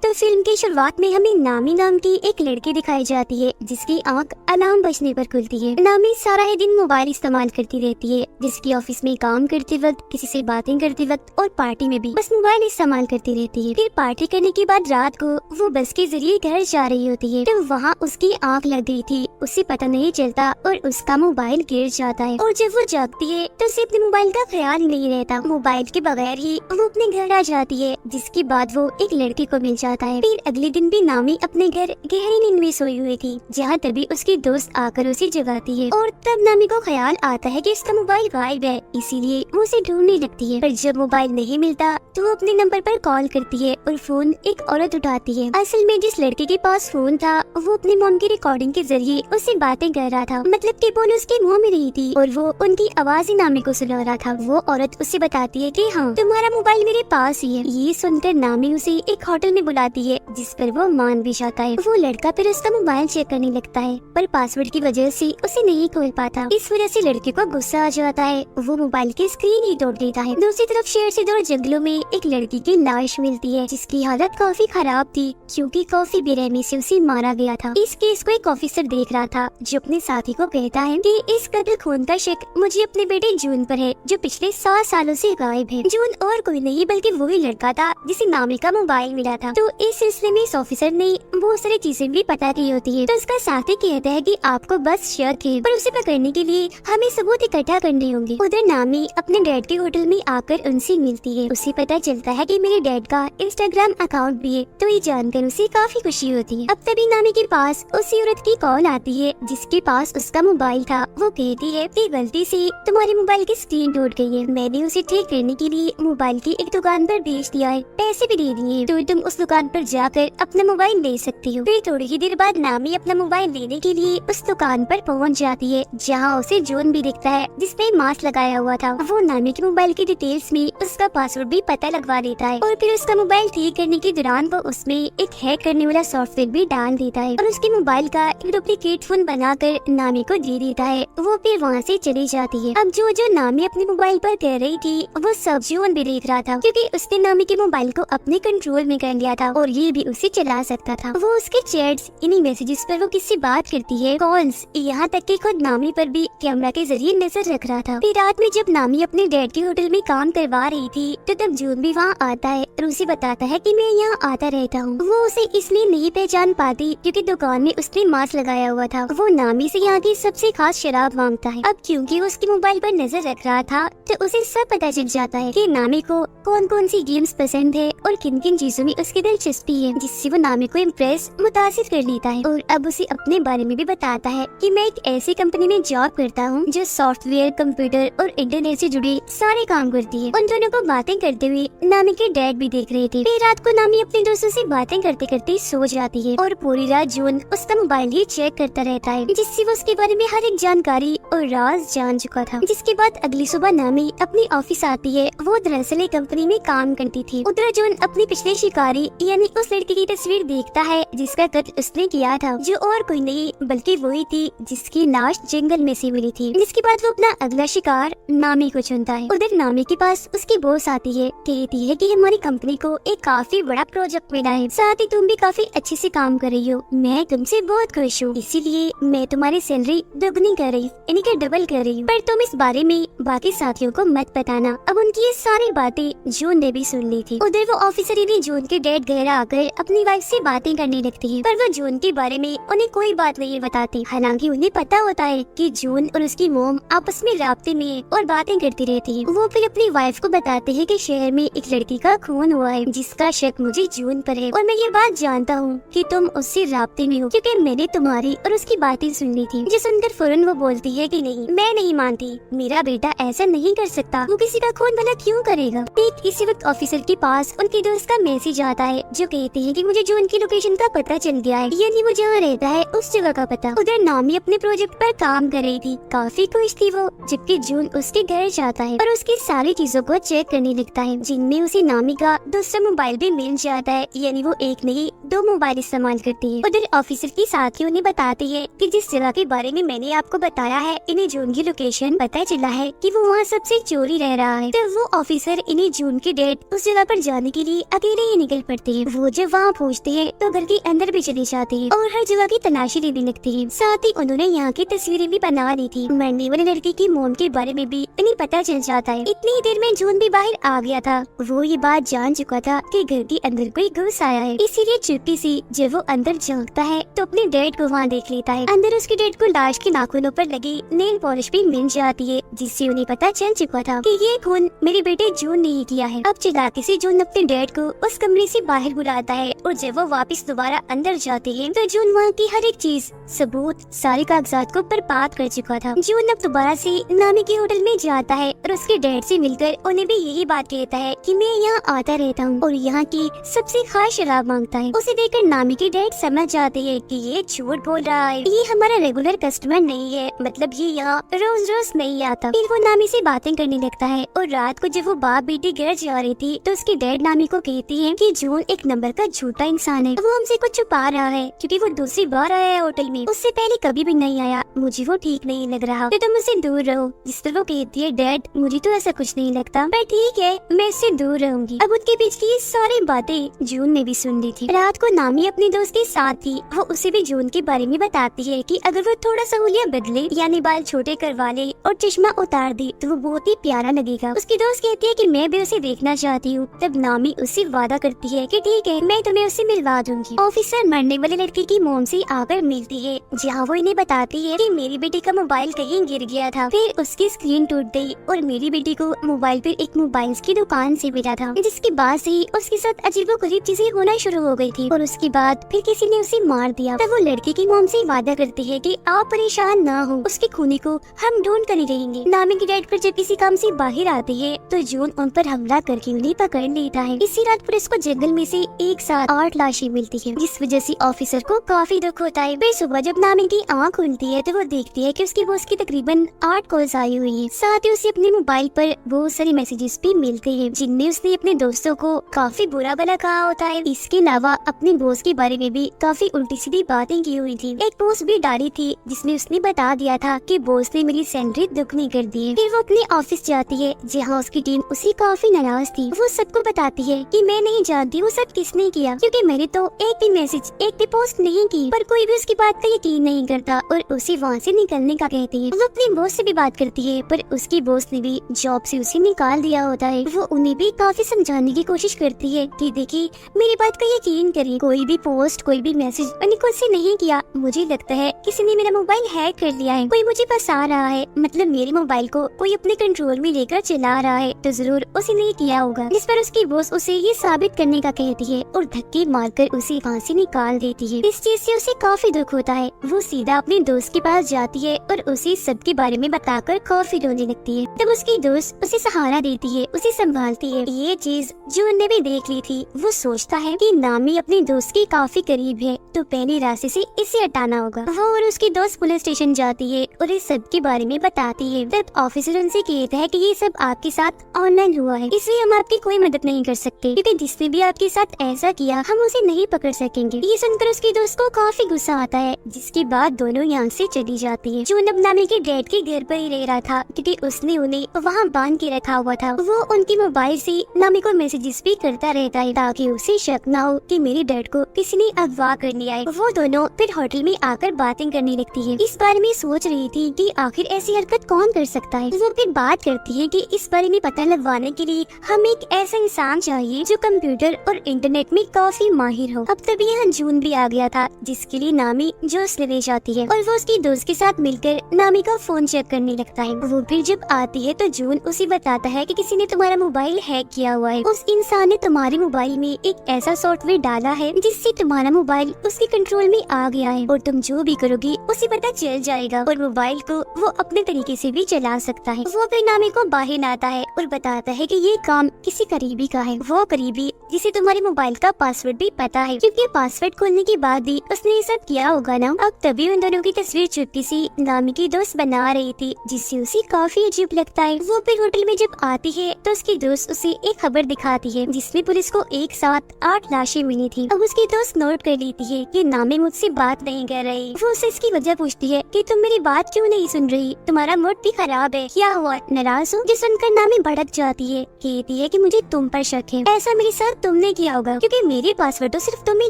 तो फिल्म की शुरुआत में हमें नामी नाम की एक लड़की दिखाई जाती है जिसकी आंख अलार्म बजने पर खुलती है। नामी सारा ही दिन मोबाइल इस्तेमाल करती रहती है, जिसकी ऑफिस में काम करते वक्त, किसी से बातें करते वक्त और पार्टी में भी बस मोबाइल इस्तेमाल करती रहती है। फिर पार्टी करने के बाद रात को वो बस के जरिए घर जा रही होती है तो वहाँ उसकी आंख लग गई थी, उसे पता नहीं चलता और उसका मोबाइल गिर जाता है। और जब वो जागती है तो उसे अपने मोबाइल का ख्याल ही नहीं रहता। मोबाइल के बगैर ही वो अपने घर आ जाती है, जिसके बाद वो एक लड़के को मिल जाता है। फिर अगले दिन भी नामी अपने घर गहरी नींद में सोई हुई थी, जहाँ तभी उसकी दोस्त आकर उसे जगाती है और तब नामी को ख्याल आता है कि उसका मोबाइल गायब है, इसीलिए वो उसे ढूंढने लगती है। पर जब मोबाइल नहीं मिलता तो वो अपने नंबर पर कॉल करती है और फोन एक औरत उठाती है। असल में जिस लड़के के पास फोन था वो अपनी मॉम की रिकॉर्डिंग के जरिए उससे बातें कर रहा था, मतलब कि बोल उसके मुंह में नहीं थी और वो उनकी आवाज ही नामी को सुना रहा था। वो औरत उससे बताती है कि हाँ, तुम्हारा मोबाइल मेरे पास ही है। ये सुनकर नामी उसे एक होटल में बुलाती है, जिस पर वो मान भी जाता है। वो लड़का फिर उसका मोबाइल चेक करने लगता है, पर पासवर्ड की वजह से उसे नहीं खोल पाता। इस वजह से लड़के को गुस्सा आ जाता है, वो मोबाइल की स्क्रीन ही तोड़ देता है। दूसरी तरफ शहर से दूर जंगलों में एक लड़की की लाश मिलती है, जिसकी हालत काफी खराब थी क्योंकि काफी बेरहमी से उसे मारा गया था। इस केस को एक ऑफिसर देख रहा था, जो अपने साथी को कहता है कि इस कत्ल खून का शक मुझे अपने बेटे जून पर है, जो पिछले 7 सालों से गायब है। जून और कोई नहीं बल्कि वही लड़का था जिसे नामी का मोबाइल मिला था। तो इस सिलसिले में इस ऑफिसर ने बहुत सारी चीजें भी पता की होती है। तो उसका साथी कहता है कि आपको बस शक है, पर उसे पकड़ने के लिए हमें सबूत इकट्ठा करने होंगे। उधर नामी अपने डैड के होटल में आकर उनसे मिलती है। उसे पता चलता है कि मेरे डैड का इंस्टाग्राम अकाउंट भी है, तो ये जानकर उसे काफी खुशी होती है। अब तभी नामी के पास उसी औरत की कॉल आती है जिसके पास उसका मोबाइल था। वो कहती है कि गलती से तुम्हारे मोबाइल की स्क्रीन टूट गई है, मैंने उसे ठीक करने के लिए मोबाइल की एक दुकान पर भेज दिया है, पैसे भी दे दिए, तो तुम उस दुकान पर जाकर अपना मोबाइल ले सकती हो। फिर थोड़ी ही देर बाद नामी अपना मोबाइल लेने के लिए उस दुकान पर पहुंच जाती है, जहां उसे जून भी दिखता है जिसने मास्क लगाया हुआ था। वो नामी के मोबाइल की डिटेल्स में उसका पासवर्ड भी पता लगवा लेता है और फिर उसका मोबाइल ठीक करने के दौरान वो उसमें एक हैक करने वाला सॉफ्टवेयर भी डाल देता है और उसके मोबाइल का एक डुप्लीकेट फोन बनाकर नामी को दे देता है। वो फिर वहाँ से चली जाती है। अब जो जो नामी अपने मोबाइल पर कर रही थी वो सब जून भी देख रहा था, क्योंकि उसने नामी के मोबाइल को अपने कंट्रोल में कर लिया था और ये भी उसे चला सकता था। वो उसके चैट्स, इन्हीं मैसेजेस पर वो किससे बात करती है, कॉल्स, यहाँ तक कि खुद नामी पर भी कैमरा के जरिए नजर रख रहा था। फिर रात में जब नामी अपने डैड के होटल में काम करवा रही थी तो तब जून भी वहाँ आता है और उसे बताता है कि मैं यहाँ आता रहता हूँ। वो उसे इसलिए नहीं पहचान पाती क्योंकि दुकान में उसने मास्क लगाया हुआ था। वो नामी से यहाँ की सबसे खास शराब मांगता है। अब क्योंकि वो उसके मोबाइल पर नजर रख रहा था तो उसे सब पता चल जाता है कि नामी को कौन कौन सी गेम्स पसंद है और किन किन चीजों में उसकी दिलचस्पी है, जिससे वो नामी को इम्प्रेस, मुतासिर कर लेता है। और अब उसे अपने बारे में भी बताता है कि मैं एक ऐसी कंपनी में जॉब करता हूँ जो सॉफ्टवेयर, कंप्यूटर और इंटरनेट से जुड़े सारे काम करती है। उन दोनों को बातें करते हुए नामी के डैड भी देख रहे थे। फिर रात को नामी अपने दोस्तों से बातें करते करते सो जाती है और पूरी रात जून उसका मोबाइल ही चेक करता रहता है, जिससे वो उसके बारे में हर एक जानकारी और राज जान चुका था। जिसके बाद अगली सुबह नामी अपनी ऑफिस आती है। वो दरअसल एक कंपनी में काम करती थी। उधर जून अपनी पिछले शिकारी यानी उस लड़की की तस्वीर देखता है जिसका कत्ल उसने किया था, जो और कोई नहीं बल्कि वही थी जिसकी लाश जंगल में से मिली थी। जिसके बाद वो अपना अगला शिकार नामी को चुनता है। उधर नामी के पास उसकी बॉस आती है, कहती है कि हमारी कंपनी को एक काफी बड़ा प्रोजेक्ट मिला है, साथ ही तुम भी काफी अच्छे से काम कर रही हो, मैं तुमसे बहुत खुश हूँ, इसीलिए मैं तुम्हारी सैलरी दोगुनी कर रही, यानी कि डबल कर रही हूँ, पर तुम इस बारे में बाकी साथियों को मत बताना। अब उनकी ये सारी बातें जून ने भी सुन ली थी। उधर वो ऑफिसर यानी जून के डैड घर आकर अपनी वाइफ से बातें करने लगती है, पर वो जून के बारे में उन्हें कोई बात नहीं बताती। हालांकि उन्हें पता होता है कि जून और उसकी मोम आपस में राब्ते में है और बातें करती रहती है। वो फिर अपनी वाइफ को बताते हैं कि शहर में एक लड़की का खून हुआ है जिसका शक मुझे जून पर है और मैं ये बात जानता हूँ कि तुम उससे राब्ते में हो, क्योंकि मैंने तुम्हारी और उसकी बातें सुन ली थी। जो सुनकर फौरन वो बोलती है कि नहीं, मैं नहीं मानती, मेरा बेटा ऐसा नहीं कर सकता, वो किसी का खून भला क्यों करेगा। ठीक इसी वक्त ऑफिसर के पास उनके दोस्त का मैसेज आता है जो कहते हैं कि मुझे जून की लोकेशन का पता चल गया है, यानी वो जहाँ रहता है उस जगह का पता। उधर नामी अपने प्रोजेक्ट पर काम कर रही थी, काफी खुश थी वो, जबकि जून उसके घर जाता है और उसकी सारी चीजों को चेक करने लगता है, जिनमें उसे नामी का दूसरा मोबाइल भी मिल जाता है, यानी वो एक नहीं 2 मोबाइल इस्तेमाल करती है। उधर ऑफिसर की साथियों ने बताती है कि जिस जगह के बारे में मैंने आपको बताया है, इन्हें जून की लोकेशन पता चला है कि वो वहाँ सबसे चोरी रह रहा है। तो वो ऑफिसर इन्हें जून के डेट उस जगह पर जाने के लिए अकेले ही निकल पड़ते लगती है। वो जब वहाँ पहुँचते हैं तो घर के अंदर भी चली जाती है और हर जगह की तलाशी लेने लगती है। साथ ही उन्होंने यहाँ की तस्वीरें भी बना ली थी। मरने वाली लड़की की मॉम के बारे में भी इन्हें पता चल जाता है। इतनी ही देर में जून भी बाहर आ गया था। वो ये बात जान चुका था कि घर के अंदर कोई घुस आया है, इसीलिए चुपके से जब वो अंदर झांकता है तो अपने डैड को वहाँ देख लेता है। अंदर उसके डैड को लाश के नाखूनों पर लगी नेल पॉलिश भी मिल जाती है, जिससे उन्हें पता चल चुका था कि ये खून मेरे बेटे जून ने ही किया है। अब चिल्लाते से जून अपने डैड को उस कमरे से बाहर बुलाता है और जब वो वापस दोबारा अंदर जाते हैं तो जून वहाँ की हर एक चीज, सबूत, सारे कागजात को बर्बाद कर चुका था। जून अब दोबारा से नामी के होटल में जाता है और उसके डैड से मिलकर उन्हें भी यही बात कहता है कि मैं यहाँ आता रहता हूँ और यहाँ की सबसे खास शराब मांगता है। उसे देखकर नामी के डैड समझ जाते हैं कि ये झूठ बोल रहा है, ये हमारा रेगुलर कस्टमर नहीं है, मतलब ये यहाँ रोज रोज नहीं आता। फिर वो नामी से बातें करने लगता है और रात को जब वो बाप बेटी घर जा रही थी तो उसके डैड नामी को कहती है कि जून एक नंबर का झूठा इंसान है, वो हमसे कुछ छुपा रहा है क्योंकि वो दूसरी बार आया है होटल में, उससे पहले कभी भी नहीं आया, मुझे वो ठीक नहीं लग रहा, तो तुम उससे दूर रहो। जिस पर वो कहती है डैड मुझे तो ऐसा कुछ नहीं लगता, पर ठीक है मैं इससे दूर रहूंगी। अब उनके बीच की सारी बातें जून ने भी सुन ली थी। रात को नामी अपने दोस्त के साथ थी, वो उसे भी जून के बारे में बताती है कि अगर वो थोड़ा सा हुलिया बदले यानी बाल छोटे करवा ले और चश्मा उतार दे तो वो बहुत ही प्यारा लगेगा। उसकी दोस्त कहती है कि मैं भी उसे देखना चाहती हूँ। तब नामी उससे वादा करती है कि ठीक है मैं तुम्हें उससे मिलवा दूंगी। ऑफिसर मरने वाले लड़के की मोम से आकर मिलती है, जहाँ वो इन्हें बताती है कि मेरी बेटी का मोबाइल कहीं गिर गया था, फिर उसकी स्क्रीन टूट गई और मेरी बेटी को मोबाइल पर एक मोबाइल की दुकान से मिला था, जिसके बाद से ही उसके साथ अजीबोगरीब चीजें होना शुरू हो गई थी और उसके बाद फिर किसी ने उसे मार दिया। तब वो लड़के की मोम से वादा करती है कि आप परेशान ना हो, उसके खूनी को हम ढूंढ कर ही रहेंगे। नामी के डैड पर जब किसी काम से बाहर आती है तो जून उन पर हमला करके उन्हें पकड़ लेता है। इसी रात पुलिस को जंगल में से एक साथ 8 लाशें मिलती है, जिस वजह से ऑफिसर को काफी दुख होता है। फिर सुबह जब नामी की आँख खुलती है तो वो देखती है कि उसकी बॉस की तकरीबन 8 कॉल्स आई हुई है। साथ ही उसे अपने मोबाइल पर बहुत सारे मैसेजेस भी मिलते हैं, जिनमें उसने अपने दोस्तों को काफी बुरा भला कहा होता है। इसके अलावा अपने बॉस के बारे में भी काफी उल्टी सीधी बातें की हुई थी। एक पोस्ट भी डाली थी जिसमें उसने बता दिया था कि बॉस ने मेरी सैलरी दुगनी कर दी है। फिर वो अपने ऑफिस जाती है, जहाँ उसकी टीम उसे काफी नाराज थी। वो सबको बताती है कि मैं नहीं जानती वो सब किसने किया, क्योंकि मैंने तो एक भी मैसेज, एक भी पोस्ट नहीं की, पर कोई भी उसकी बात का यकीन नहीं करता और उसे वहाँ से निकलने का कहती है। वो अपने बॉस से भी बात करती है, पर उसकी बॉस ने भी जॉब से उसे निकाल दिया होता है। वो उन्हें भी काफी समझाने की कोशिश करती है कि देखिए मेरी बात का यकीन करें, कोई भी पोस्ट, कोई भी मैसेज मैंने खुद से नहीं किया, मुझे लगता है किसी ने मेरा मोबाइल हैक कर लिया है, कोई मुझे फंसा रहा है, मतलब मेरे मोबाइल को कोई अपने कंट्रोल में लेकर चला रहा है, तो जरूर उसे नहीं किया होगा। जिस पर उसकी बॉस उसे ये साबित करने का कहती है और धक्के मारकर उसे वहाँ से निकाल देती है। इस चीज से उसे काफी दुख होता है। वो सीधा अपने दोस्त के पास जाती है और उसे सबके बारे में बताकर काफी रोने लगती है। तब उसकी दोस्त उसे सहारा देती है, उसे संभालती है। ये चीज जून ने भी देख ली थी। वो सोचता है कि नामी अपने दोस्त के काफी करीब है, तो पहले रास्ते से इसे हटाना होगा। वो और उसकी दोस्त पुलिस स्टेशन जाती है और इस सब के बारे में बताती है। तब ऑफिसर उनसे कहता है कि ये सब आपके साथ ऑनलाइन हुआ है, इसलिए हम आपकी कोई मदद नहीं कर सकते, क्योंकि जिसने भी आपके साथ ऐसा किया हम उसे नहीं पकड़ सकेंगे। ये सुनकर उसकी दोस्त को काफी गुस्सा आता है, जिसके बाद दोनों यहाँ से चली जाती है। जून अब नामी के डैड के घर पर ही रह रहा था, क्योंकि उसने उन्हें वहाँ बांध के रखा हुआ था। वो उनके मोबाइल से नामी को मैसेजेस भी करता रहता है, ताकि उसे शक न हो कि मेरे डैड को किसी ने अगवा कर लिया है। वो दोनों फिर होटल में आकर बातें करने लगती है। इस बारे में सोच रही थी कि आखिर ऐसी हरकत कौन कर सकता है। वो फिर बात करती है कि इस बारे में पता लगवाने के लिए हम एक ऐसा इंसान चाहिए जो कंप्यूटर और इंटरनेट में काफी माहिर हो। अब तभी यहाँ जून भी आ गया था, जिसके लिए नामी जोश लेने जाती है और वो उसकी दोस्त के साथ मिलकर नामी का फोन चेक करने लगता है। वो फिर जब आती है तो जून उसे बताता है कि किसी ने तुम्हारा मोबाइल हैक किया हुआ है। उस इंसान ने तुम्हारे मोबाइल में एक ऐसा सॉफ्टवेयर डाला है जिससे तुम्हारा मोबाइल उसके कंट्रोल में आ गया है और तुम जो भी करोगी उसे पता चल जाएगा और मोबाइल को वो अपने तरीके से भी चला सकता है। वो फिर नामी को बाहर आता है और बताता है कि ये काम किसी करीबी का है। वो करीबी जिसे तुम्हारे मोबाइल का पासवर्ड भी पता है, क्योंकि पासवर्ड खोलने के बाद भी उसने ये सब किया होगा ना। अब तभी उन दोनों की तस्वीर चुपके से नामी की दोस्त बना रही थी, जिससे उसे काफी अजीब लगता है। वो फिर होटल में जब आती है तो उसकी दोस्त उसे एक खबर दिखाती है, जिसमें पुलिस को एक साथ 8 लाशें मिली थी। अब उसकी दोस्त नोट कर लेती है कि नामी मुझसे बात नहीं कर रही। वो उससे इसकी वजह पूछती है कि तुम मेरी बात क्यों नहीं सुन रही, तुम्हारा मूड भी खराब है, क्या हुआ, नाराज हो? जो सुनकर नामी भड़क जाती है, कहती है कि मुझे तुम पर शक है, ऐसा मेरे साथ तुमने किया होगा क्योंकि मेरे पासवर्ड तो सिर्फ तुम ही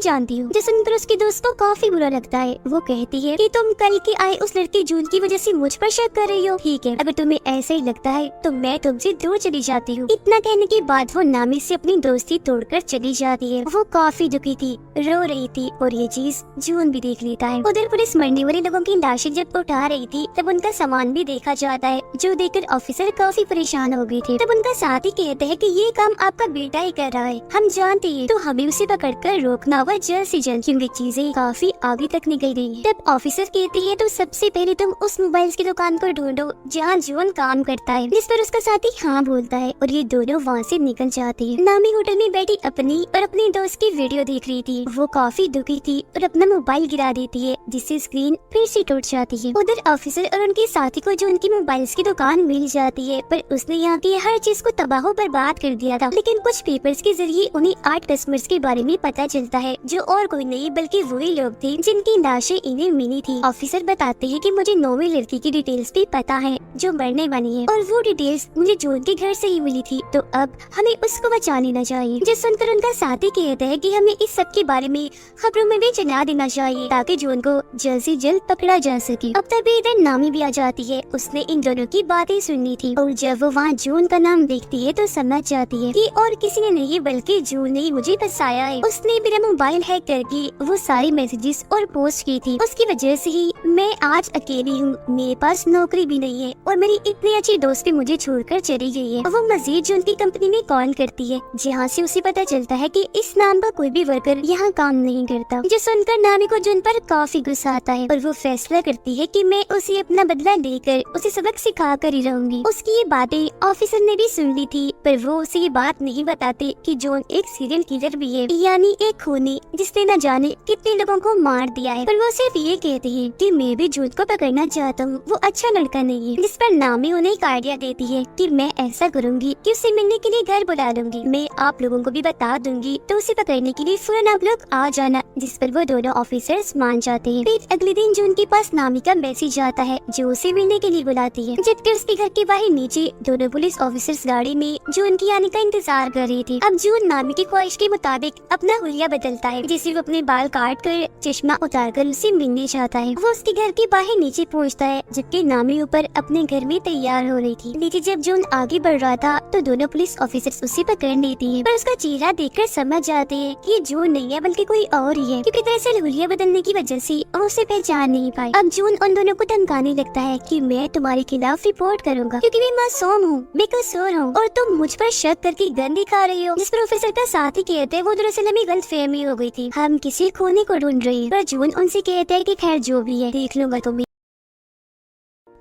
जानती हो। जो सुनकर उसके दोस्त को काफी बुरा लगता है। वो कहती है कि तुम कल के आए उस लड़की जून की वजह से मुझ पर शक कर रही हो। ठीक है, अगर तुम्हें ऐसा ही लगता है तो मैं तुमसे दूर चली जाती हूँ। इतना कहने के बाद वो नामी से अपनी दोस्ती तोड़कर चली जाती है। वो काफी दुखी थी, रो रही थी और ये चीज जून भी देख लेता है। उधर पुलिस मरने वाले लोगों की लाशें जब उठा रही थी तब उनका सामान भी देखा जाता है, जो देखकर ऑफिसर काफी परेशान हो गए थे। तब उनका साथी कहते हैं कि ये काम आपका बेटा ही कर रहा है, हम जानते हैं, तो हमें उसे पकड़कर रोकना होगा जल्द से जल्द क्योंकि चीजें काफी आगे तक निकल गई हैं। तब ऑफिसर कहती है तो सबसे पहले तुम उस मोबाइल की दुकान को ढूंढो जहाँ जून काम करता है, जिस पर उसका साथी हाँ बोलता है और ये दोनों वहाँ से निकल जाते हैं। नामी होटल में बैठी अपनी और अपने दोस्त की वीडियो देख रही थी। वो काफी दुखी थी और अपना मोबाइल गिरा देती है जिससे स्क्रीन फिर से टूट जाती है। उधर ऑफिसर और उनके साथी को जो उनकी मोबाइल्स की दुकान मिल जाती है, पर उसने यहाँ की हर चीज को तबाह बर्बाद कर दिया था। लेकिन कुछ पेपर्स के जरिए उन्हें 8 कस्टमर्स के बारे में पता चलता है जो और कोई नहीं बल्कि वही लोग थे जिनकी लाशें इन्हें मिली थी। ऑफिसर बताते हैं कि मुझे 9वीं लड़की की डिटेल्स भी पता है जो मरने वाली है और वो डिटेल्स मुझे जून के घर से ही मिली थी, तो अब हमें उसको बचा लेना चाहिए। जिस सुनकर उनका साथी कहता है कि हमें इस सब के बारे में खबरों में भी चला देना चाहिए ताकि जून को जल्द से जल्द पकड़ा जा सके। अब तभी इधर नामी भी आ जाती है। उसने इन दोनों की बातें सुननी थी और जब वो वहाँ जून का नाम देखती है तो समझ जाती है कि और किसी ने नहीं बल्कि जून ने मुझे फंसाया है। उसने मेरा मोबाइल हैक करके वो सारी मैसेजेस और पोस्ट की थी, उसकी वजह से ही मैं आज अकेली हूँ, मेरे पास नौकरी भी नहीं है और मेरी इतनी अच्छी दोस्त भी मुझे छोड़कर चली गई है। वो मजीद जून की कंपनी में कॉल करती है जहाँ से उसे पता चलता है कि इस नाम का कोई भी वर्कर यहाँ काम नहीं करता। जो सुनकर नामी को जून पर काफी गुस्सा आता है और वो फैसला करती है कि मैं उसे अपना बदला लेकर उसे सबक सिखा कर ही रहूंगी। उसकी ये बातें ऑफिसर ने भी सुन ली थी, पर वो उसे ये बात नहीं बताते कि जून एक सीरियल किलर भी है, यानी एक खूनी जिसने न जाने कितने लोगों को मार दिया है। पर वो सिर्फ ये कहती है कि मैं भी जून को पकड़ना चाहता हूँ, वो अच्छा लड़का नहीं है। जिस पर नामी उन्हें एक आइडिया देती है कि मैं ऐसा करूँगी कि उसे मिलने के लिए घर बुला लूंगी, मैं आप लोगों को भी बता दूंगी, तो उसे पकड़ने के लिए फौरन आप लोग आ जाना। जिस पर वो दोनों ऑफिसर्स मान जाते हैं। फिर अगले दिन जून के पास नामी का मैसेज आता है जो उसे मिलने के लिए बुलाती है। जबकि उसके घर के बाहर नीचे दोनों पुलिस ऑफिसर्स गाड़ी में जून की आने का इंतजार कर रही थी। अब जून नामी की ख्वाहिश के मुताबिक अपना हुलिया बदलता है, जिसे वो अपने बाल काट कर चश्मा उतार कर उसे मिलने चाहता है। वो उसके घर के बाहर नीचे पहुँचता है जबकि नामी ऊपर अपने घर में तैयार हो रही थी। नीचे जब जून आगे बढ़ रहा था तो दोनों पुलिस ऑफिसर्स उसे पकड़ लेती है, पर उसका चेहरा देखकर समझ जाते हैं कि ये जून नहीं है बल्कि कोई और ही है, क्योंकि दरअसल हुलिया बदलने की वजह से वो उसे पहचान नहीं पाई। अब जून उन दोनों को धमकाने लगता है कि मैं तुम्हारे खिलाफ रिपोर्ट करूंगा क्योंकि मैं मासूम हूँ, बेकसूर हूँ और तुम मुझ पर शक करके गन दिखा रही हो। जिस पर ऑफिसर का साथी कहते हैं वो दरअसल हमें गलतफहमी हो गई थी, हम किसी खूनी को ढूंढ रहे हैं। पर जून उनसे कहता है कि खैर जो भी है देख लूंगा तुम्हें।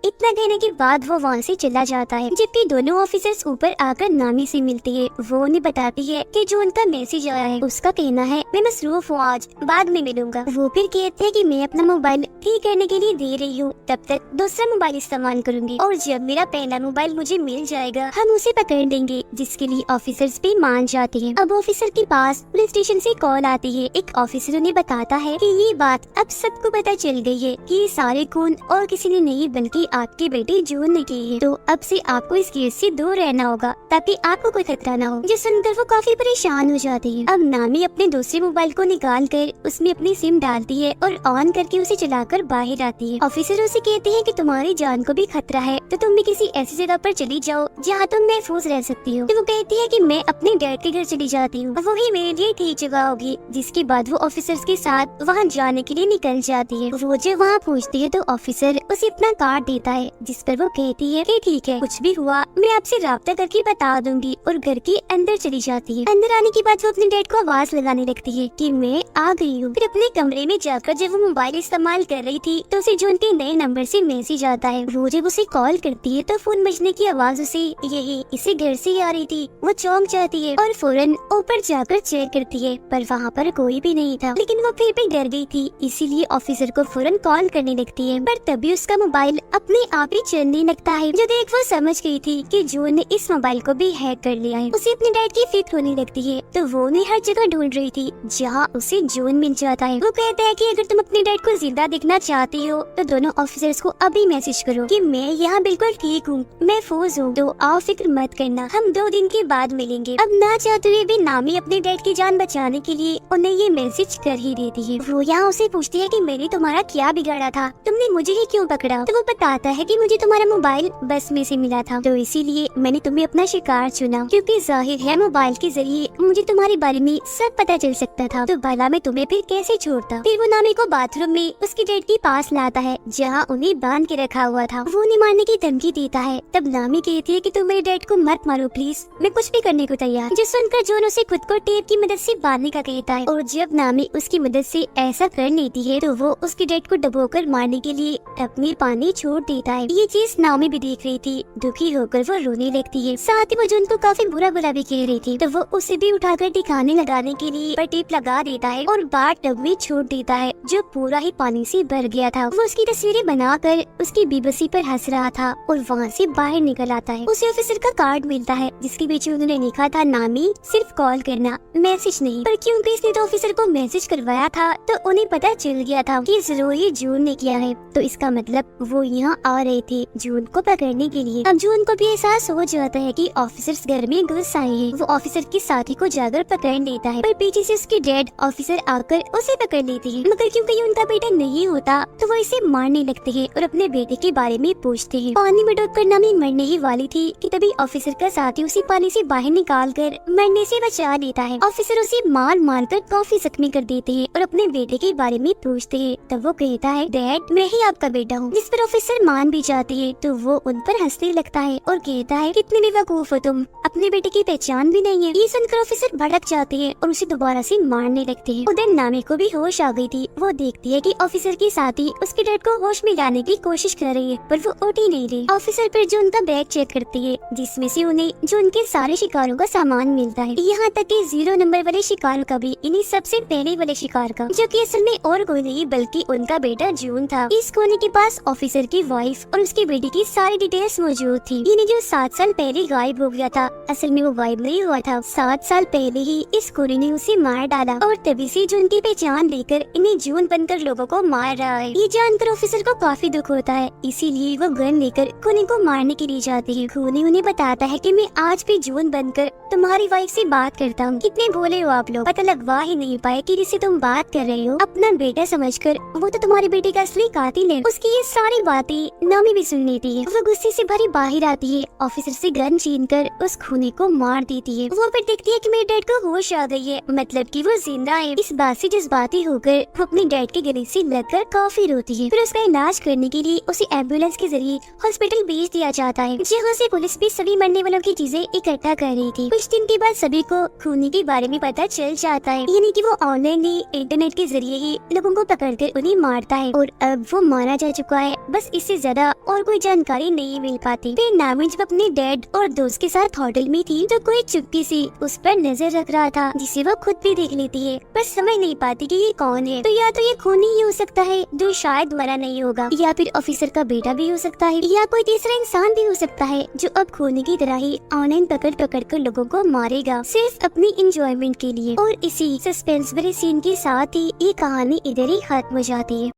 इतना कहने के बाद वो वहाँ से चला जाता है। जबकि दोनों ऑफिसर्स ऊपर आकर नामी से मिलती है। वो उन्हें बताती है कि जो उनका मैसेज आया है उसका कहना है मैं मसरूफ हूँ, आज बाद में मिलूंगा। वो फिर कहते हैं कि मैं अपना मोबाइल ठीक करने के लिए दे रही हूँ, तब तक दूसरा मोबाइल इस्तेमाल करूंगी और जब मेरा पहला मोबाइल मुझे मिल जाएगा हम उसे पकड़ लेंगे, जिसके लिए ऑफिसर्स भी मान जाते हैं। अब ऑफिसर के पास पुलिस स्टेशन से कॉल आती है। एक ऑफिसर उन्हें बताता है कि ये बात अब सबको पता चल गई है कि ये सारे खून और किसी ने नहीं बल्कि आपकी बेटी जून ने की है, तो अब से आपको इस केस से दूर रहना होगा ताकि आपको कोई खतरा न हो। जो सुनकर वो काफी परेशान हो जाती है। अब नामी अपने दूसरे मोबाइल को निकाल कर उसमें अपनी सिम डालती है और ऑन करके उसे चलाकर बाहर आती है। ऑफिसर उसे कहते हैं कि तुम्हारी जान को भी खतरा है तो तुम भी किसी ऐसी जगह पर चली जाओ जहाँ तुम महफूज रह सकती हो। तो वो कहती है कि मैं अपने डैड के घर चली जाती हूँ, वही मेरे लिए ठीक जगह होगी। जिसके बाद वो ऑफिसर्स के साथ वहाँ जाने के लिए निकल जाती है। वो जब वहाँ पहुँचती है तो ऑफिसर उसे अपना कार्ड देता है, जिस पर वो कहती है कि ठीक है कुछ भी हुआ मैं आपसे राब्ता करके बता दूंगी, और घर के अंदर चली जाती है। अंदर आने के बाद वो अपने डैड को आवाज लगाने लगती है कि मैं आ गई हूँ। फिर अपने कमरे में जाकर जब वो मोबाइल इस्तेमाल कर रही थी तो उसे जून के नए नंबर से मैसेज आता है। वो जब उसे कॉल करती है तो फोन बजने की आवाज उसे यही इसे घर से आ रही थी। वो चौंक जाती है और फौरन ऊपर जाकर चेक करती है, पर वहाँ पर कोई भी नहीं था। लेकिन वो फिर भी डर गई थी, इसीलिए ऑफिसर को फौरन कॉल करने लगती है। पर तभी उसका मोबाइल अब अपने आप ही चलने लगता है। जो देख वो समझ गई थी कि जून ने इस मोबाइल को भी हैक कर लिया है। उसे अपने डैड की फिक्र होने लगती है, तो वो उन्हें हर जगह ढूंढ रही थी जहाँ उसे जून मिल जाता है। वो कहता है कि अगर तुम अपने डैड को जिंदा देखना चाहती हो तो दोनों ऑफिसर्स को अभी मैसेज करो कि मैं यहाँ बिल्कुल ठीक हूँ, महफूज हूँ, तो आओ फिक्र मत करना, हम 2 दिन के बाद मिलेंगे। अब ना चाहते हुए भी नामी अपने डैड की जान बचाने के लिए उन्हें ये मैसेज कर ही देती है। वो यहाँ उसे पूछती है कि मैंने तुम्हारा क्या बिगाड़ा था, तुमने मुझे ही क्यों पकड़ा? तो वो बताता है कि मुझे तुम्हारा मोबाइल बस में से मिला था, तो इसीलिए मैंने तुम्हें अपना शिकार चुना, क्योंकि जाहिर है मोबाइल के जरिए मुझे तुम्हारे बारे में सब पता चल सकता था, तो भला मैं तुम्हें फिर कैसे छोड़ता। फिर वो नामी को बाथरूम में उसके डैड के पास लाता है जहाँ उन्हें बांध के रखा हुआ था। वो उन्हें मारने की धमकी देता है। तब नामी कहती है कि तुम मेरे डैड को मत मारो प्लीज, मैं कुछ भी करने को तैयार। जो सुनकर जॉन उसे खुद को टेप की मदद से बांधने का कहता है, और जब नामी उसकी मदद से ऐसा कर लेती है तो वो उसके डैड को डुबोकर मारने के लिए अपनी पानी छोड़ देता है। ये चीज नामी भी देख रही थी। दुखी होकर वो रोने लगती है। साथ ही वो जॉन को काफी बुरा बुरा भी कह रही थी, तो वो उसे भी उठाकर ठिकाने लगाने के लिए पर टेप लगा देता है और बाथ टब में छोड़ देता है जो पूरा ही पानी से भर गया था। वो उसकी तस्वीरें बनाकर उसकी बेबसी पर हंस रहा था और वहाँ से बाहर निकल आता है। उसे ऑफिसर का कार्ड मिलता है जिसके पीछे उन्होंने लिखा था नामी सिर्फ कॉल करना, मैसेज नहीं। पर क्योंकि इसने तो ऑफिसर को मैसेज करवाया था तो उन्हें पता चल गया था कि जरूर ये जून ने किया है, तो इसका मतलब वो यहाँ आ रहे थे जून को पकड़ने के लिए। अब जून को भी एहसास हो जाता है कि ऑफिसर्स घर में घुस आए हैं। वो ऑफिसर के साथी को जाकर पकड़ लेता है, पर पीछे से उसके डैड ऑफिसर आकर उसे पकड़ लेते हैं। मगर क्योंकि ये उनका बेटा नहीं होता तो वो इसे मारने लगते हैं और अपने बेटे के बारे में पूछते हैं। पानी में डूबकर नामी मरने ही वाली थी कि तभी ऑफिसर का साथी उसे पानी से बाहर निकाल कर मरने से बचा लेता है। ऑफिसर उसे मार मार कर काफी जख्मी कर देते हैं और अपने बेटे के बारे में पूछते हैं। तब वो कहता है डैड मैं ही आपका बेटा हूँ, जिस पर ऑफिसर मान भी जाती है। तो वो उन पर हंसने लगता है और कहता है कितने बेवकूफ हो तुम, अपने बेटे की पहचान भी नहीं है। ये सुनकर ऑफिसर भड़क जाते हैं और उसे दोबारा से मारने लगते हैं। उधर नामी को भी होश आ गई थी। वो देखती है कि ऑफिसर के साथी उसके डैड को होश में लाने की कोशिश कर रही है, पर वो उठ ही नहीं रही। ऑफिसर फिर जो उनका बैग चेक करती है जिसमें से उन्हें जो उनके सारे शिकारों का सामान मिलता है, यहाँ तक कि 0 नंबर वाले शिकार का भी, इन्हीं सबसे पहले वाले शिकार का, जो कि असल में और कोई नहीं बल्कि उनका बेटा जून था। इस कोने के पास ऑफिसर की वाइफ और उसके बेटे की सारी डिटेल्स मौजूद थी। इन्हें जो 7 साल पहले गायब हो गया था, असल में वो गायब नहीं हुआ था, 7 साल पहले ही इस कोने ने उसे मार डाला और तभी से जून की पहचान लेकर इन्हें जून बनकर लोगों को मार रहा है। ये जानकर ऑफिसर को काफी दुख होता है, इसीलिए वो गन लेकर खूनी को मारने के लिए जाते हैं। खूनी उन्हें बताता है कि मैं आज भी जून बनकर तुम्हारी वाइफ से बात करता हूँ। कितने भोले हो आप लोग, पता लगवा ही नहीं पाए कि जिससे तुम बात कर रहे हो अपना बेटा समझकर वो तो तुम्हारे बेटे का असली कातिल है। उसकी ये सारी बातें नामी भी सुन लेती है। वो गुस्से से भरी बाहर आती है, ऑफिसर से गन छीनकर उस खूनी को मार देती है। वो फिर देखती है कि मेरे डैड को होश आ गई है, मतलब कि वो जिंदा है। इस बात से जज्बाती होकर वो अपने डैड के गले से लगकर काफी रोती है। फिर उसका इलाज करने के लिए उसे एम्बुलेंस के जरिए हॉस्पिटल भेज दिया जाता है, जहाँ से पुलिस भी सभी मरने वालों की चीजें इकट्ठा कर रही थी। कुछ दिन के बाद सभी को खूनी के बारे में पता चल जाता है, यानी कि वो ऑनलाइन ही इंटरनेट के जरिए ही लोगों को पकड़कर उन्हें मारता है और अब वो मारा जा चुका है। बस इससे ज्यादा और कोई जानकारी नहीं मिल पाती। फिर नामी जब अपने डैड और दोस्त के साथ होटल में थी तो कोई चुपके से उस पर नजर रख रहा था, जिसे वो खुद भी देख लेती है, पर समझ नहीं पाती कि ये कौन है। तो या तो ये खूनी ही हो सकता है जो शायद मरा नहीं होगा, या फिर ऑफिसर का बेटा भी हो सकता है, या कोई तीसरा इंसान भी हो सकता है जो अब खूनी की तरह ही ऑनलाइन पकड़ पकड़ कर लोगों को मारेगा सिर्फ अपनी इंजॉयमेंट के लिए। और इसी सस्पेंस भरे सीन के साथ ही ये कहानी इधर ही खत्म हो जाती है।